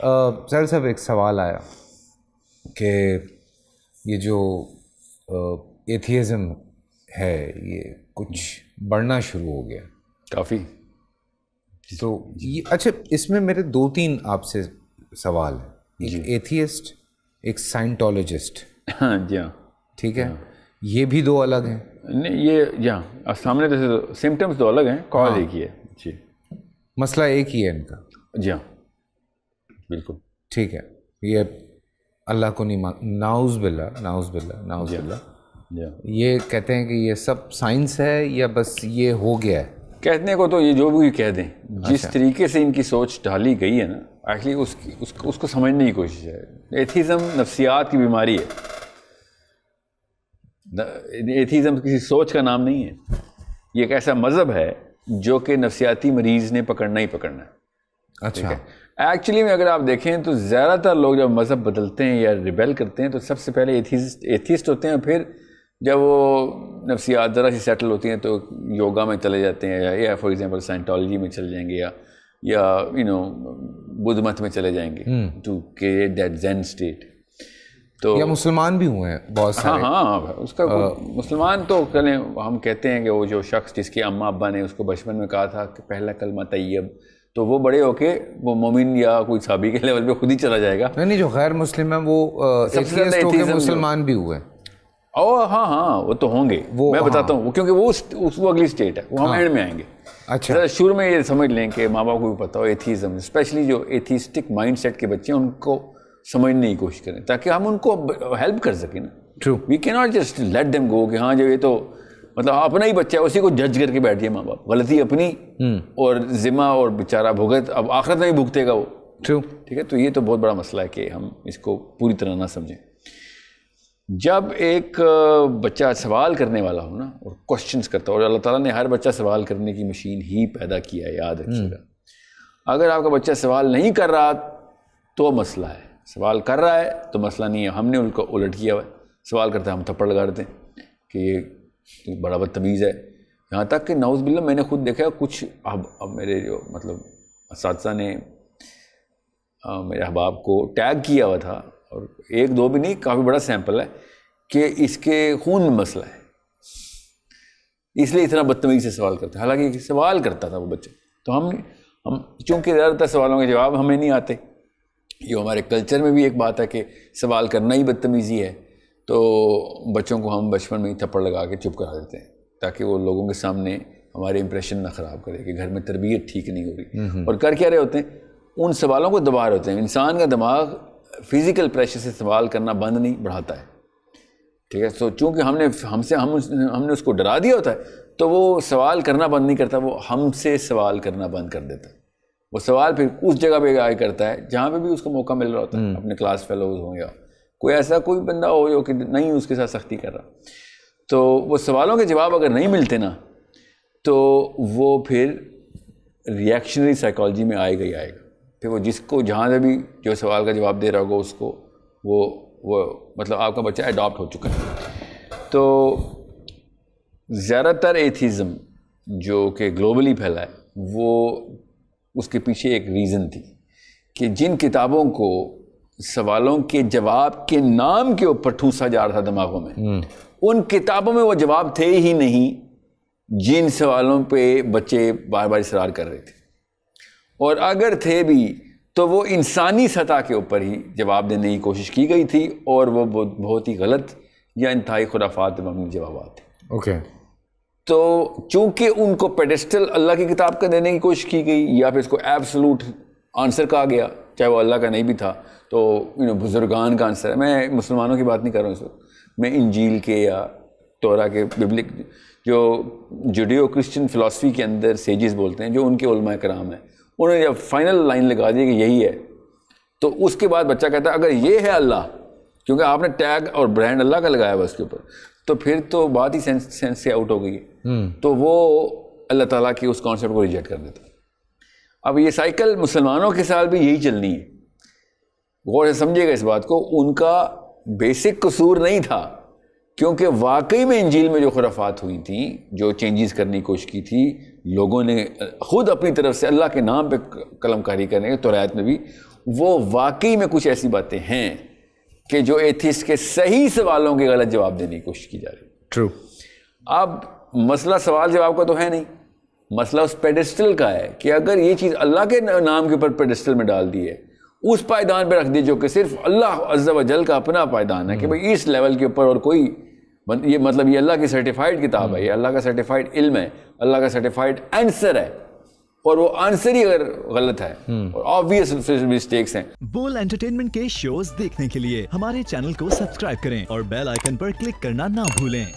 سر صاحب ایک سوال آیا کہ یہ جو ایتھیزم ہے یہ کچھ بڑھنا شروع ہو گیا کافی. تو یہ اچھا اس میں میرے 2-3 آپ سے سوال ہیں. ایک ایتھیسٹ، ایک سائنٹولوجسٹ. ہاں جی ہاں ٹھیک ہے، یہ بھی 2 الگ ہیں. نہیں یہ جہاں سامنے تو سمٹمس 2 الگ ہیں، کاز ایک ہی ہے. جی مسئلہ ایک ہی ہے ان کا. جی ہاں بالکل ٹھیک ہے. یہ اللہ کو نہیں ناؤز باللہ ناؤز باللہ ناؤز باللہ یہ کہتے ہیں کہ یہ سب سائنس ہے یا بس یہ ہو گیا ہے. کہنے کو تو یہ جو بھی کہہ دیں، جس طریقے سے ان کی سوچ ڈھالی گئی ہے نا، ایکچولی اس کو سمجھنے کی کوشش ہے. ایتھیزم نفسیات کی بیماری ہے. ایتھیزم کسی سوچ کا نام نہیں ہے. یہ ایک ایسا مذہب ہے جو کہ نفسیاتی مریض نے پکڑنا ہی پکڑنا ہے. اچھا ایکچولی میں اگر آپ دیکھیں تو زیادہ تر لوگ جب مذہب بدلتے ہیں یا ریبیل کرتے ہیں تو سب سے پہلے ایتھیسٹ ہوتے ہیں. پھر جب وہ نفسیات ذرا سی سیٹل ہوتی ہیں تو یوگا میں چلے جاتے ہیں، یا فار ایگزامپل سائنٹالوجی میں چلے جائیں گے، یا بدھ مت میں چلے جائیں گے to create that Zion state. تو یا مسلمان بھی ہوئے ہیں بہت سارے. ہاں اس کا مسلمان تو کہلیں ہم کہتے ہیں کہ وہ جو شخص جس کے اماں ابا نے اس کو بچپن میں کہا تھا کہ پہلا کلمہ طیب، تو وہ بڑے ہو کے وہ مومن یا کوئی صحابی کے لیول پہ خود ہی چلا جائے گا. نہیں جو غیر مسلم ہیں وہ ایتھیسٹ ہو کے مسلمان بھی ہوئے. ہاں وہ تو ہوں گے، میں بتاتا ہوں، کیونکہ وہ اگلی اسٹیٹ ہے، وہ ہم اینڈ میں آئیں گے. اچھا شروع میں یہ سمجھ لیں کہ ماں باپ کو بھی پتا ہو ایتھیزم، اسپیشلی جو ایتھیسٹک مائنڈ سیٹ کے بچے ہیں ان کو سمجھنے کی کوشش کریں تاکہ ہم ان کو ہیلپ کر سکیں نا. ٹرو. وی کی not just let them go کہ ہاں جو یہ تو مطلب اپنا ہی بچہ ہے اسی کو جج کر کے بیٹھ جائے ماں باپ. غلطی اپنی اور ذمہ اور بیچارہ بھگت اب آخرت میں ہی بھگتے گا وہ. ٹرو. ٹھیک ہے، تو یہ تو بہت بڑا مسئلہ ہے کہ ہم اس کو پوری طرح نہ سمجھیں. جب ایک بچہ سوال کرنے والا ہو نا اور کوشچنس کرتا ہو، اور اللہ تعالیٰ نے ہر بچہ سوال کرنے کی مشین ہی پیدا کیا ہے، یاد رکھیے گا. اگر آپ کا بچہ سوال نہیں کر رہا تو مسئلہ ہے، سوال کر رہا ہے تو مسئلہ نہیں ہے. ہم نے ان کو الٹ کیا ہوا ہے، سوال کرتے ہیں ہم تھپڑ لگا دیتے ہیں کہ یہ بڑا بدتمیز ہے. یہاں تک کہ نعوذ باللہ میں نے خود دیکھا کچھ اب میرے جو مطلب اساتذہ نے میرے احباب کو ٹیگ کیا ہوا تھا، اور 1-2 بھی نہیں، کافی بڑا سیمپل ہے کہ اس کے خون میں مسئلہ ہے، اس لیے اتنا بدتمیزی سے سوال کرتا ہے. حالانکہ سوال کرتا تھا وہ بچہ. تو ہم چونکہ زیادہ تر سوالوں کے جواب ہمیں نہیں آتے، یہ ہمارے کلچر میں بھی ایک بات ہے کہ سوال کرنا ہی بدتمیزی ہے، تو بچوں کو ہم بچپن میں ہی تھپڑ لگا کے چپ کرا دیتے ہیں تاکہ وہ لوگوں کے سامنے ہمارے امپریشن نہ خراب کرے کہ گھر میں تربیت ٹھیک نہیں ہو رہی. اور کر کیا رہے ہوتے ہیں، ان سوالوں کو دبا رہے ہوتے ہیں. انسان کا دماغ فزیکل پریشر سے سوال کرنا بند نہیں بڑھاتا ہے. ٹھیک ہے، تو چونکہ ہم نے اس کو ڈرا دیا ہوتا ہے تو وہ سوال کرنا بند نہیں کرتا، وہ ہم سے سوال کرنا بند کر دیتا ہے. وہ سوال پھر اس جگہ پہ آگے کرتا ہے جہاں پہ بھی اس کو موقع مل رہا ہوتا ہے، اپنے کلاس فیلوز ہوں یا کوئی ایسا کوئی بندہ ہو جو کہ نہیں اس کے ساتھ سختی کر رہا. تو وہ سوالوں کے جواب اگر نہیں ملتے نا تو وہ پھر ریئیکشنری سائیکالوجی میں آئے گا. پھر وہ جس کو جہاں سے بھی جو سوال کا جواب دے رہا ہوگا اس کو وہ مطلب آپ کا بچہ اڈاپٹ ہو چکا ہے. تو زیادہ تر ایتھیزم جو کہ گلوبلی پھیلا ہے وہ اس کے پیچھے ایک ریزن تھی کہ جن کتابوں کو سوالوں کے جواب کے نام کے اوپر ٹھوسا جا رہا تھا دماغوں میں، ان کتابوں میں وہ جواب تھے ہی نہیں جن سوالوں پہ بچے بار بار اصرار کر رہے تھے. اور اگر تھے بھی تو وہ انسانی سطح کے اوپر ہی جواب دینے کی کوشش کی گئی تھی، اور وہ بہت ہی غلط یا انتہائی خرافات پہ مبنی جوابات تھے. اوکے. تو چونکہ ان کو پیڈسٹل اللہ کی کتاب کا دینے کی کوشش کی گئی یا پھر اس کو ایبسولوٹ آنسر کہا گیا، چاہے وہ اللہ کا نہیں بھی تھا تو بزرگان کا آنسر ہے. میں مسلمانوں کی بات نہیں کر رہا ہوں اس وقت، میں انجیل کے یا تورا کے ببلک جو جوڈیو کرسچن فلاسفی کے اندر سیجز بولتے ہیں، جو ان کے علماء کرام ہیں، انہوں نے جب فائنل لائن لگا دی کہ یہی ہے، تو اس کے بعد بچہ کہتا ہے اگر یہ ہے اللہ، کیونکہ آپ نے ٹیگ اور برانڈ اللہ کا لگایا ہوا اس کے اوپر، تو پھر تو بات ہی سینس سے آؤٹ ہو گئی ہے. تو وہ اللہ تعالیٰ کی اس کانسیپٹ کو ریجیکٹ کر دیتا. اب یہ سائیکل مسلمانوں کے ساتھ بھی یہی چلنی ہے. غور سے سمجھے گا اس بات کو، ان کا بیسک قصور نہیں تھا، کیونکہ واقعی میں انجیل میں جو خرافات ہوئی تھیں، جو چینجز کرنے کی کوشش کی تھی، لوگوں نے خود اپنی طرف سے اللہ کے نام پہ قلم کاری کرنے کے، توریت میں بھی وہ واقعی میں کچھ ایسی باتیں ہیں کہ جو ایتھیسٹ کے صحیح سوالوں کے غلط جواب دینے کی کوشش کی جا رہی ہے. ٹرو. اب مسئلہ سوال جواب کا تو ہے نہیں, مسئلہ اس پیڈسٹل کا ہے کہ اگر یہ چیز اللہ کے نام کے اوپر پیڈسٹل میں ڈال دی ہے, اس پائیدان پہ رکھ دی جو کہ صرف اللہ عز و جل کا اپنا پائیدان ہے کہ بھئی اس لیول کے اوپر اور کوئی, یہ مطلب یہ اللہ کی سرٹیفائڈ کتاب ہے, یہ اللہ کا سرٹیفائڈ علم ہے, اللہ کا سرٹیفائڈ آنسر ہے, اور وہ آنسر ہی اگر غلط ہے اور آبویس مسٹیکس ہیں. بول انٹرٹینمنٹ کے شوز دیکھنے کے لیے ہمارے چینل کو سبسکرائب کریں اور بیل آئیکن پر کلک کرنا نہ بھولیں.